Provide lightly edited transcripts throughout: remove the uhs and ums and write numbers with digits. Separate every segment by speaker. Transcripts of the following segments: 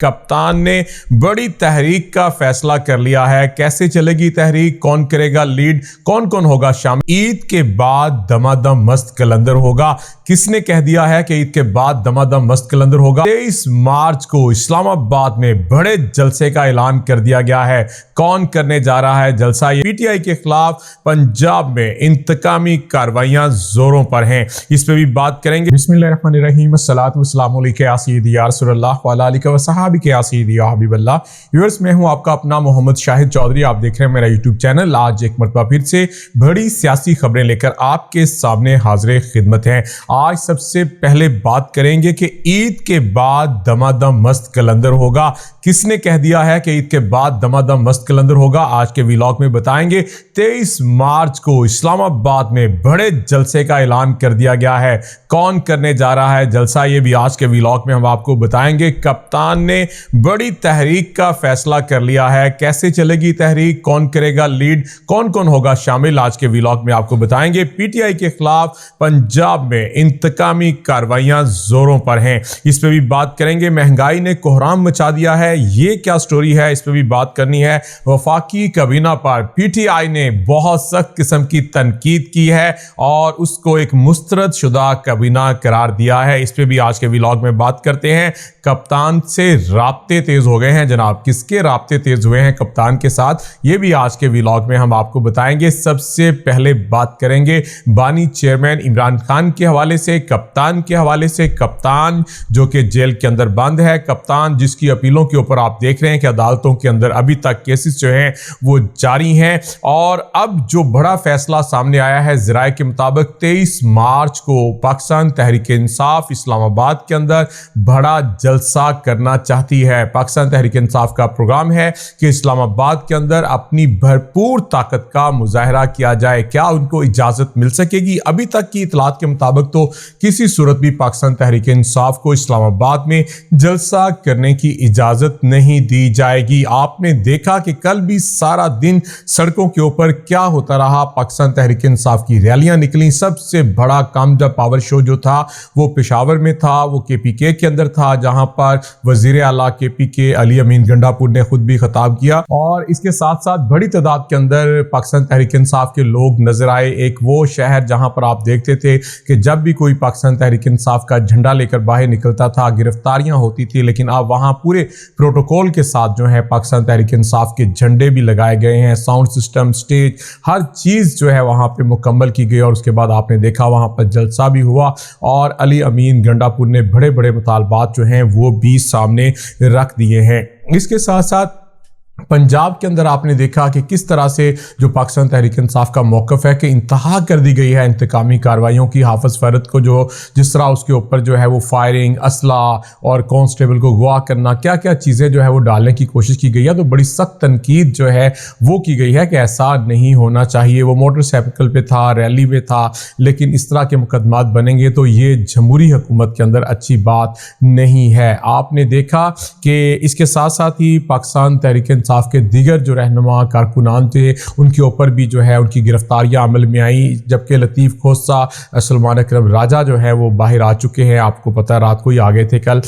Speaker 1: कप्तान ने बड़ी तहरीक का फैसला कर लिया है। कैसे चलेगी तहरीक, कौन करेगा लीड, कौन कौन होगा शामिल। ईद के बाद दमादम मस्त कलंदर होगा। किसने कह दिया है कि ईद के बाद दमादम मस्त कलंदर होगा? 23 मार्च को इस्लामाबाद में बड़े जलसे का ऐलान कर दिया गया है। कौन करने जा रहा है जलसा? ये पीटीआई के खिलाफ पंजाब में इंतकामी कार्रवाइयां जोरों पर हैं। इस पे भी बात करेंगे। बिस्मिल्लाहिर्रहमानिर्रहीम, अस्सलातु वस्सलामु अलैका या सय्यदी या रसूलल्लाह व अला आलिका व सहाबी के या सय्यदी या हबीबल्लाह। व्यूअर्स, मैं हूं आपका अपना मोहम्मद शाहिद चौधरी। आप देख रहे हैं मेरा यूट्यूब चैनल। आज एक मरतबा फिर से बड़ी सियासी खबरें लेकर आपके सामने हाजिर खिदमत हैं। आज सबसे पहले बात करेंगे कि ईद के बाद दमादम मस्त कलंदर होगा। किसने कह दिया है कि ईद के बाद दमादम मस्त कलंदर होगा? आज के व्लॉग में बताएंगे। 23 मार्च को इस्लामाबाद में बड़े जलसे का ऐलान कर दिया गया है। कौन करने जा रहा है जलसा, ये भी आज के व्लॉग में हम आपको बताएंगे। कप्तान ने बड़ी तहरीक का फैसला कर लिया है। कैसे चलेगी तहरीक, कौन करेगा लीड, कौन कौन होगा शामिल, आज के व्लॉग में आपको बताएंगे। पीटीआई के खिलाफ पंजाब में इंतकामी कार्रवाइयां जोरों पर हैं। इस पे भी बात करेंगे। महंगाई ने कोहराम मचा दिया है, ये क्या स्टोरी है, इस पे भी बात करनी है। वफाकी काबीना पर पीटीआई ने बहुत सख्त किस्म की तनकीद की है और उसको एक मुस्तरद शुदा काबीना करार दिया है। इस पे भी आज के व्लॉग में बात करते हैं। कप्तान से राब्ते तेज हो गए हैं जनाब। किसके राब्ते तेज हुए हैं कप्तान के साथ, ये भी आज के व्लॉग में हम आपको बताएंगे। सबसे पहले बात करेंगे बानी चेयरमैन इमरान खान के हवाले से, कप्तान के हवाले से। कप्तान जो कि जेल के अंदर बंद है, कप्तान जिसकी अपीलों के ऊपर आप देख रहे हैं कि अदालतों के अंदर अभी तक केसेस जो हैं वो जारी हैं। और अब जो बड़ा फैसला सामने आया है ज़राए के मुताबिक, 23 मार्च को पाकिस्तान तहरीक इंसाफ इस्लामाबाद के अंदर बड़ा जलसा करना चाहती है। पाकिस्तान तहरीक इंसाफ का प्रोग्राम है कि इस्लामाबाद के अंदर अपनी भरपूर ताकत का मुजाहरा किया जाए। क्या उनको इजाजत मिल सकेगी? अभी तक की इतलात के मुताबिक तो किसी सूरत भी पाकिस्तान तहरीक इंसाफ को इस्लामाबाद में जलसा करने की इजाजत नहीं दी जाएगी। आपने देखा कि कल भी सारा दिन सड़कों के ऊपर क्या होता रहा। पाकिस्तान तहरीक इंसाफ की रैलियां निकली। सबसे बड़ा कामयाब पावर शो जो था वो पेशावर में था, वो केपीके के अंदर था, जहां पर वजीर आला केपीके अली अमीन गंडापुर ने खुद भी खिताब किया। और इसके साथ साथ बड़ी तादाद के अंदर पाकिस्तान तहरीक इंसाफ के लोग नजर आए। एक वो शहर जहां पर आप देखते थे कि जब भी कोई पाकिस्तान तहरीक इंसाफ का झंडा लेकर बाहर निकलता था गिरफ्तारियां होती थी, लेकिन अब वहां पूरे प्रोटोकॉल के साथ जो है पाकिस्तान तहरीक इंसाफ के झंडे भी लगाए गए हैं। साउंड सिस्टम, स्टेज, हर चीज़ जो है वहां पे मुकम्मल की गई। और उसके बाद आपने देखा वहां पर जलसा भी हुआ और अली अमीन गंडापुर ने बड़े बड़े मुतालबात जो हैं वो भी सामने रख दिए हैं। इसके साथ साथ पंजाब के अंदर आपने देखा कि किस तरह से जो पाकिस्तान तहरीक इंसाफ का मौक़िफ़ है कि इंतहा कर दी गई है इंतकामी कार्रवाइयों की। हाफिज़ फ़रीद को जो जिस तरह उसके ऊपर जो है वो फायरिंग, असला और कांस्टेबल को अगवा करना, क्या क्या चीज़ें जो है वो डालने की कोशिश की गई है। तो बड़ी सख्त तनकीद जो है वो की गई है कि ऐसा नहीं होना चाहिए। वो मोटरसाइकिल पे था, रैली में था, लेकिन इस तरह के मुकदमात बनेंगे तो ये जमहूरी हुकूमत के अंदर अच्छी बात नहीं है। आपने देखा कि इसके साथ साथ ही पाकिस्तान तहरीक इंसाफ के दीगर जो रहनुमा कारकुनान थे उनके ऊपर भी जो है उनकी गिरफ्तारियां अमल में आई। जबकि लतीफ़ खोसा, सलमान अकरम राजा जो है वो बाहर आ चुके हैं। आपको पता है रात को ही आ गए थे कल।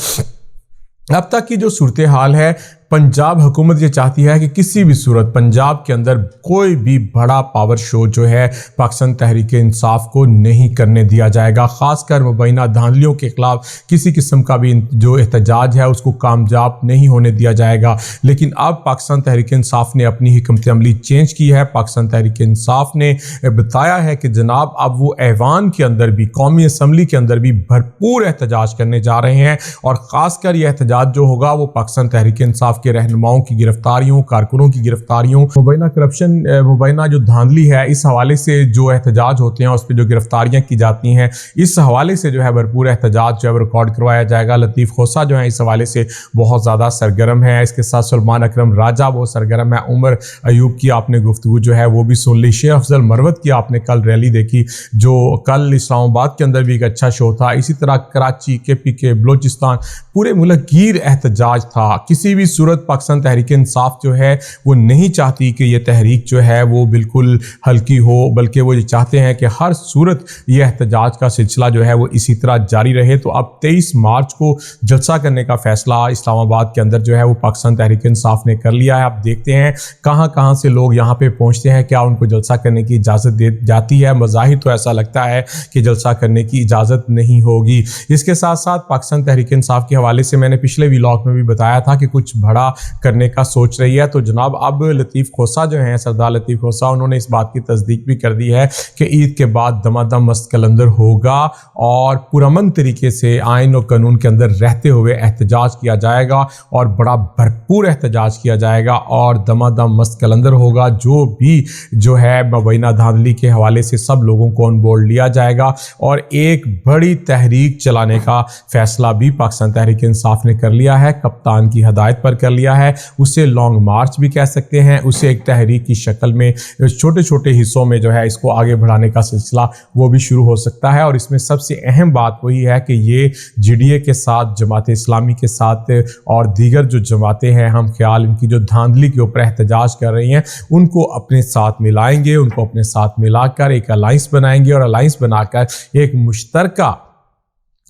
Speaker 1: अब तक की जो सूरत हाल है, पंजाब हुकूमत ये चाहती है कि किसी भी सूरत पंजाब के अंदर कोई भी बड़ा पावर शो जो है पाकिस्तान तहरीक इंसाफ को नहीं करने दिया जाएगा। ख़ासकर मुबैना धांधलियों के ख़िलाफ़ किसी किस्म का भी जो एहतजाज है उसको कामयाब नहीं होने दिया जाएगा। लेकिन अब पाकिस्तान तहरीक इंसाफ ने अपनी हिकमत अमली चेंज की है। पाकिस्तान तहरीक इंसाफ ने बताया है कि जनाब अब वो ऐवान के अंदर भी, कौमी असम्बली के अंदर भी भरपूर एहतजाज करने जा रहे हैं। और ख़ासकर यह एहतजाज जो होगा वो पाकिस्तान तहरीक इंसाफ के रहनुमाओं की गिरफ्तारियों, कारकुनों की गिरफ्तारियों, मुबैना करप्शन, मुबैना जो धांधली है, इस हवाले से जो एहतजाज होते हैं उस पर जो गिरफ्तारियां की जाती हैं, इस हवाले से जो है भरपूर एहतजाज जो है रिकॉर्ड करवाया जाएगा। लतीफ़ खोसा जो है इस हवाले से बहुत ज़्यादा सरगर्म है। इसके साथ सलमान अकरम राजा बहुत सरगर्म है। उमर अयूब की आपने गुफ्तगू जो है वो भी सुन ली। शेख अफजल मरवत की आपने कल रैली देखी, जो कल इस्लामाबाद के अंदर भी एक अच्छा शो था। इसी तरह कराची, केपीके, बलोचिस्तान, पूरे मुल्क गिर एहतजाज था। किसी भी सूरत सूरत पाकिस्तान तहरीक इंसाफ जो है वो नहीं चाहती कि ये तहरीक जो है वो बिल्कुल हल्की हो, बल्कि वो ये चाहते हैं कि हर सूरत ये एहतजाज का सिलसिला जो है वो इसी तरह जारी रहे। तो अब 23 मार्च को जलसा करने का फैसला इस्लामाबाद के अंदर जो है वो पाकिस्तान तहरीक इंसाफ ने कर लिया है। अब देखते हैं कहाँ कहाँ से लोग यहाँ पे पहुँचते हैं, क्या उनको जलसा करने की इजाज़त दे जाती है। मज़ाहिर तो ऐसा लगता है कि जलसा करने की इजाज़त नहीं होगी। इसके साथ साथ पाकिस्तान तहरीक इंसाफ के हवाले से मैंने पिछले व्लॉग में भी बताया था कि कुछ बड़ा करने का सोच रही है। तो जनाब अब लतीफ़ खोसा जो हैं, सरदार लतीफ़ खोसा, उन्होंने इस बात की तस्दीक भी कर दी है कि ईद के बाद दमादम मस्त कलंदर होगा और पुरअमन तरीके से आइन और कानून के अंदर रहते हुए एहतजाज किया जाएगा और बड़ा भरपूर एहतजाज किया जाएगा और दमादम मस्त कलंदर होगा। जो है मबैना धांधली के हवाले से सब लोगों को ऑन बोर्ड लिया जाएगा और एक बड़ी तहरीक चलाने का फैसला भी पाकिस्तान तहरीक इंसाफ ने कर लिया है। कप्तान की हदायत पर कर लिया है। उसे लॉन्ग मार्च भी कह सकते हैं, उसे एक तहरीक की शक्ल में छोटे छोटे हिस्सों में जो है इसको आगे बढ़ाने का सिलसिला वो भी शुरू हो सकता है। और इसमें सबसे अहम बात वही है कि ये GDA के साथ, जमात इस्लामी के साथ और दीगर जो जमातें हैं हम ख्याल इनकी जो धांधली के ऊपर एहतजाज कर रही हैं उनको अपने साथ मिलाएंगे, उनको अपने साथ मिलाकर एक अलाइंस बनाएंगे और अलाइंस बनाकर एक मुश्तरका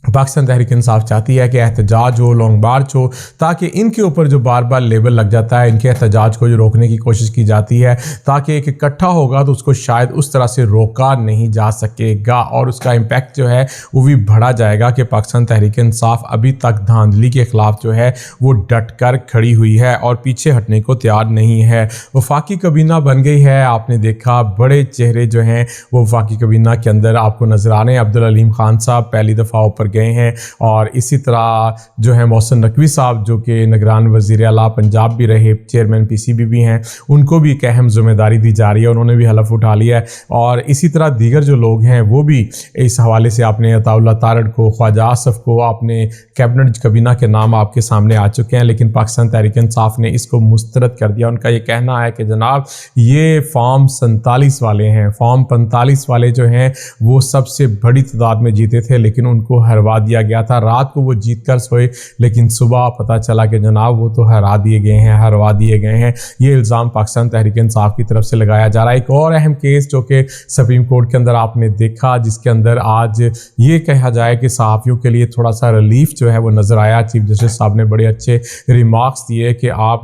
Speaker 1: पाकिस्तान तहरीक इंसाफ चाहती है कि एहतजाज हो, लॉन्ग मार्च हो, ताकि इनके ऊपर जो बार बार लेबल लग जाता है, इनके एहतजाज को जो रोकने की कोशिश की जाती है, ताकि एक इकट्ठा होगा तो उसको शायद उस तरह से रोका नहीं जा सकेगा और उसका इम्पैक्ट जो है वो भी बढ़ा जाएगा कि पाकिस्तान तहरीक इंसाफ अभी तक धांधली के ख़िलाफ़ जो है वो डट कर खड़ी हुई है और पीछे हटने को तैयार नहीं है। वफाकी कबीना बन गई है। आपने देखा बड़े चेहरे जो हैं वो वफाकी कबीना के अंदर आपको नज़र आ रहे हैं। अब्दुल हलीम खान साहब पहली दफ़ा ऊपर गए हैं और इसी तरह जो है मोहसिन नकवी साहब जो कि निगरान वज़ीर आला पंजाब भी रहे, चेयरमैन PCB भी हैं, उनको भी एक अहम जिम्मेदारी दी जा रही है, उन्होंने भी हलफ उठा लिया है। और इसी तरह दीगर जो लोग हैं वो भी इस हवाले से आपने अताउल्लाह तारड़ को, ख्वाजा आसफ को, आपने कैबिनेट कबीना के नाम आपके सामने आ चुके हैं, लेकिन पाकिस्तान तहरीक इंसाफ ने इसको मुस्तरद कर दिया। उनका ये कहना है कि जनाब ये फॉर्म 47 वाले हैं, फॉर्म 45 वाले जो हैं वो सबसे बड़ी तादाद में जीते थे लेकिन उनको हरवा दिया गया था। रात को वो जीत कर सोए लेकिन सुबह पता चला कि जनाब वो तो हरा दिए गए हैं, हरवा दिए गए हैं। ये इल्ज़ाम पाकिस्तान तहरीक इंसाफ की तरफ से लगाया जा रहा है। एक और अहम केस जो कि सुप्रीम कोर्ट के अंदर आपने देखा, जिसके अंदर आज ये कहा जाए कि सहाफ़ियों के लिए थोड़ा सा रिलीफ जो है वो नज़र आया। चीफ जस्टिस साहब ने बड़े अच्छे रिमार्क्स दिए कि आप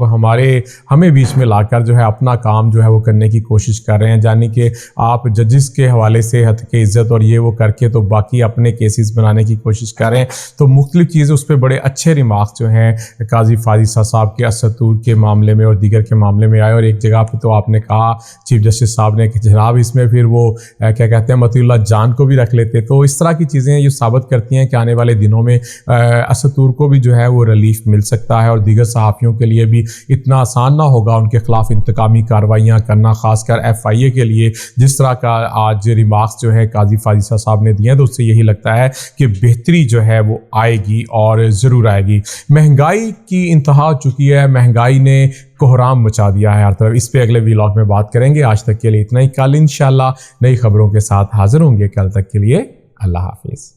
Speaker 1: हमें बीच में लाकर जो है अपना काम जो है वो करने की कोशिश कर रहे हैं, यानी कि आप जजिस के हवाले से हद के इज़्ज़त और ये वो करके तो बाकी अपने केसेस बनाने की कोशिश कर रहे हैं। तो मुख्तलिफ चीज़ें उस पर बड़े अच्छे रिमार्क्स जो हैं काजी फाजिसा साहब के असतूर के मामले में और दीगर के मामले में आए। और एक जगह पे तो आपने कहा चीफ जस्टिस साहब ने कि जनाब इसमें फिर वो क्या कहते हैं मतीउल्लाह जान को भी रख लेते। तो इस तरह की चीज़ें ये साबित करती हैं कि आने वाले दिनों में असतूर को भी जो है वो रिलीफ मिल सकता है और दीगर सहाफ़ियों के लिए भी इतना आसान ना होगा उनके खिलाफ इंतकामी कार्रवाइयाँ करना, खासकर FIA के लिए। जिस तरह का आज रिमार्क्स जो है काजी फाजिसा साहब ने दिए हैं तो उससे यही लगता है कि बेहतरी जो है वो आएगी और ज़रूर आएगी। महंगाई की इंतहा हो चुकी है, महंगाई ने कोहराम मचा दिया है हर तरफ। इस पे अगले व्लॉग में बात करेंगे। आज तक के लिए इतना ही। कल इंशाल्लाह नई खबरों के साथ हाजिर होंगे। कल तक के लिए अल्लाह हाफिज़।